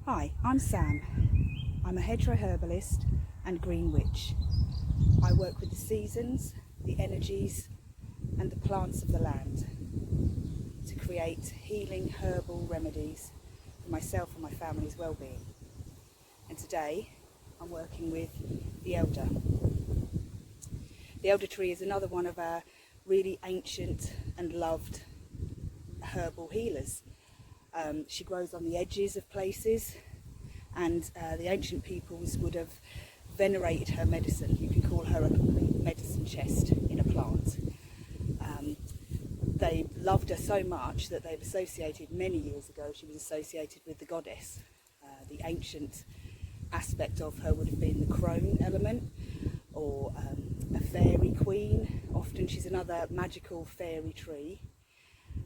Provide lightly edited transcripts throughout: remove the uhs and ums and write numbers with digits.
Hi, I'm Sam. I'm a hedgerow herbalist and green witch. I work with the seasons, the energies and the plants of the land to create healing herbal remedies for myself and my family's well-being. And today I'm working with the elder. The elder tree is another one of our really ancient and loved herbal healers. She grows on the edges of places, and the ancient peoples would have venerated her medicine. You can call her a complete medicine chest in a plant. They loved her so much that they've associated, many years ago, she was associated with the goddess. The ancient aspect of her would have been the crone element, or a fairy queen. Often she's another magical fairy tree.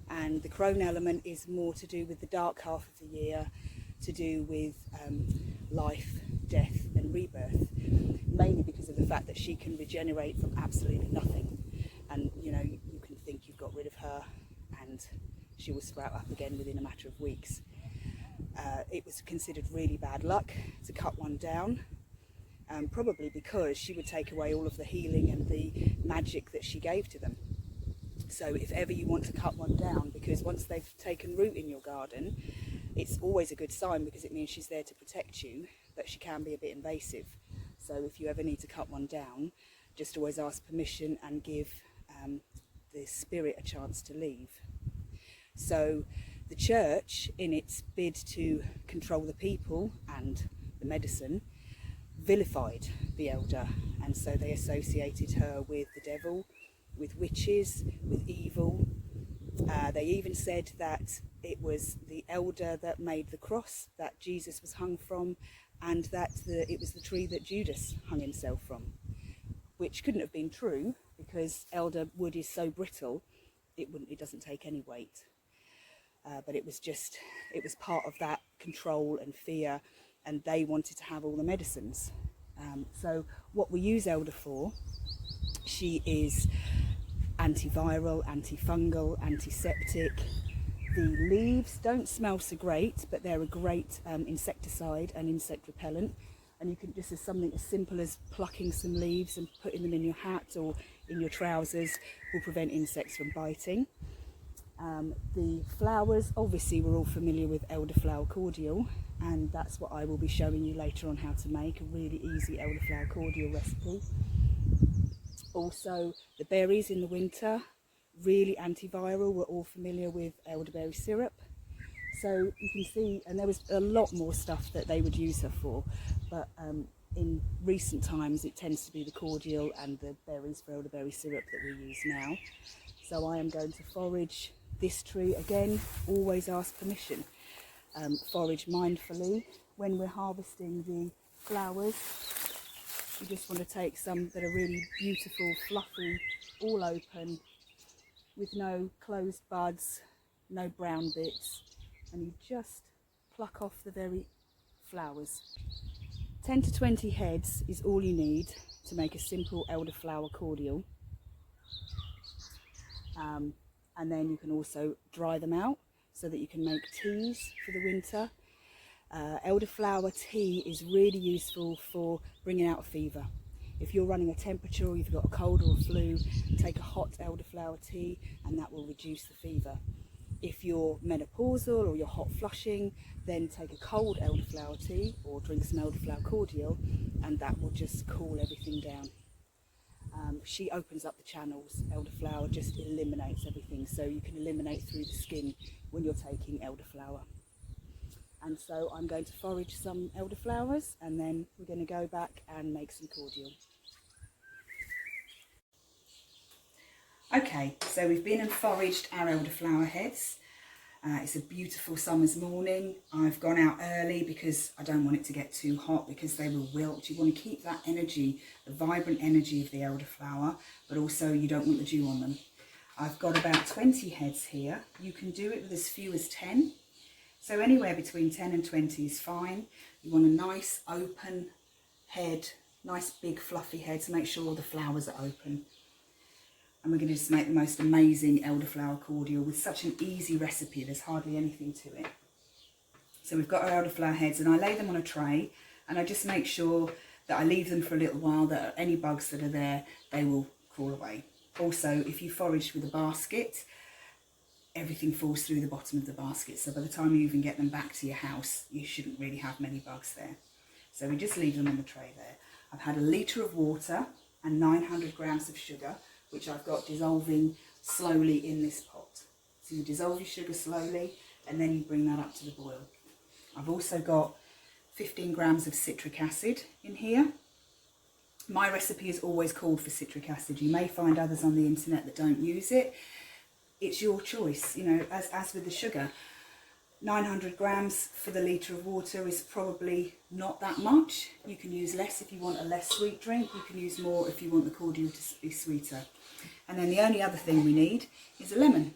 And the crone element is more to do with the dark half of the year, to do with life, death and rebirth, mainly because of the fact that she can regenerate from absolutely nothing. And you know, you can think you've got rid of her and she will sprout up again within a matter of weeks. It was considered really bad luck to cut one down, probably because she would take away all of the healing and the magic that she gave to them. So if ever you want to cut one down, because once they've taken root in your garden, it's always a good sign, because it means she's there to protect you, but she can be a bit invasive. So if you ever need to cut one down, just always ask permission and give the spirit a chance to leave. So the church, in its bid to control the people and the medicine, vilified the elder, and so they associated her with the devil, with witches, with evil. They even said that it was the elder that made the cross that Jesus was hung from, and that it was the tree that Judas hung himself from, which couldn't have been true, because elder wood is so brittle it doesn't take any weight. But it was part of that control and fear, and they wanted to have all the medicines. So what we use elder for, she is antiviral, antifungal, antiseptic. The leaves don't smell so great, but they're a great insecticide and insect repellent. And you can just, as something as simple as plucking some leaves and putting them in your hat or in your trousers, will prevent insects from biting. The flowers, obviously we're all familiar with Elderflower Cordial, and that's what I will be showing you later on how to make, a really easy Elderflower Cordial recipe. Also the berries in the winter, really antiviral. We're all familiar with elderberry syrup. So you can see, and there was a lot more stuff that they would use her for, but in recent times it tends to be the cordial and the berries for elderberry syrup that we use now. So I am going to forage this tree again. Always ask permission. Forage mindfully. When we're harvesting the flowers, you just want to take some that are really beautiful, fluffy, all open, with no closed buds, no brown bits, and you just pluck off the very flowers. 10 to 20 heads is all you need to make a simple elderflower cordial. And then you can also dry them out so that you can make teas for the winter. Elderflower tea is really useful for bringing out a fever. If you're running a temperature, or you've got a cold or a flu, take a hot elderflower tea and that will reduce the fever. If you're menopausal or you're hot flushing, then take a cold elderflower tea or drink some elderflower cordial, and that will just cool everything down. She opens up the channels. Elderflower just eliminates everything, so you can eliminate through the skin when you're taking elderflower. And so I'm going to forage some elderflowers, and then we're going to go back and make some cordial. Okay, so we've been and foraged our elderflower heads. It's a beautiful summer's morning. I've gone out early because I don't want it to get too hot, because they will wilt. You want to keep that energy, the vibrant energy of the elderflower, but also you don't want the dew on them. I've got about 20 heads here. You can do it with as few as 10. So anywhere between 10 and 20 is fine. You want a nice open head, nice big fluffy head, so make sure all the flowers are open. And we're going to just make the most amazing elderflower cordial with such an easy recipe. There's hardly anything to it. So we've got our elderflower heads, and I lay them on a tray, and I just make sure that I leave them for a little while, that any bugs that are there, they will crawl away. Also, if you forage with a basket, everything falls through the bottom of the basket, so by the time you even get them back to your house, you shouldn't really have many bugs there. So we just leave them on the tray there. I've had a litre of water and 900 grams of sugar, which I've got dissolving slowly in this pot. So you dissolve your sugar slowly, and then you bring that up to the boil. I've also got 15 grams of citric acid in here. My recipe is always called for citric acid. You may find others on the internet that don't use it. It's your choice, you know, as with the sugar. 900 grams for the litre of water is probably not that much. You can use less if you want a less sweet drink. You can use more if you want the cordial to be sweeter. And then the only other thing we need is a lemon.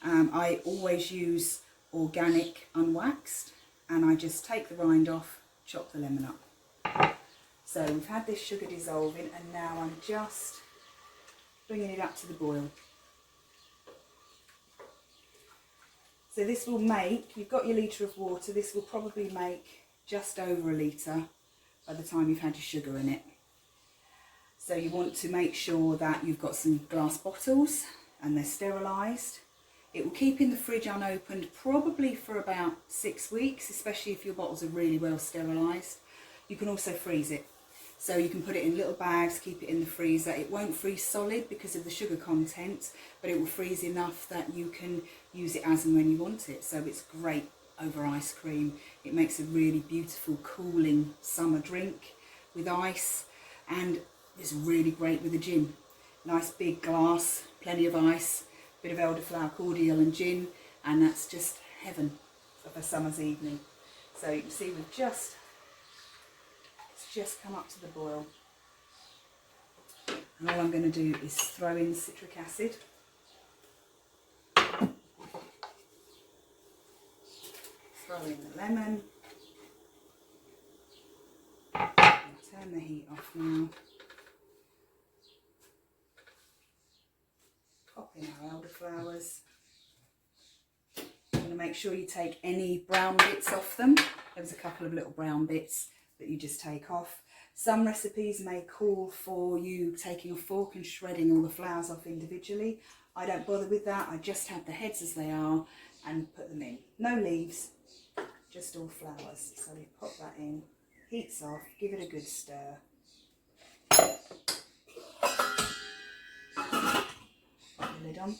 I always use organic unwaxed, and I just take the rind off, chop the lemon up. So we've had this sugar dissolving, and now I'm just bringing it up to the boil. So this will make, you've got your litre of water, this will probably make just over a litre by the time you've had your sugar in it. So you want to make sure that you've got some glass bottles and they're sterilised. It will keep in the fridge unopened probably for about 6 weeks, especially if your bottles are really well sterilised. You can also freeze it. So you can put it in little bags, keep it in the freezer. It won't freeze solid because of the sugar content, but it will freeze enough that you can use it as and when you want it. So it's great over ice cream. It makes a really beautiful, cooling summer drink with ice, and it's really great with a gin. Nice big glass, plenty of ice, bit of elderflower cordial and gin, and that's just heaven of a summer's evening. So you can see it's just come up to the boil, and all I'm going to do is throw in the citric acid, throw in the lemon, turn the heat off now, pop in our elderflowers. I'm going to make sure you take any brown bits off them. There's a couple of little brown bits that you just take off. Some recipes may call for you taking a fork and shredding all the flowers off individually. I don't bother with that. I just have the heads as they are and put them in. No leaves, just all flowers. So we pop that in, heat's off, give it a good stir. Put the lid on.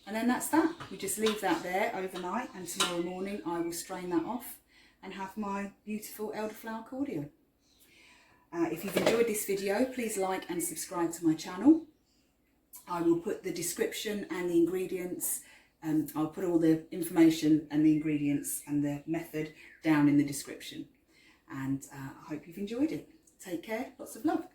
And then that's that. We just leave that there overnight, and tomorrow morning I will strain that off and have my beautiful elderflower cordial. If you've enjoyed this video, please like and subscribe to my channel. I will put the description and the ingredients, I'll put all the information and the ingredients and the method down in the description. And I hope you've enjoyed it. Take care, lots of love.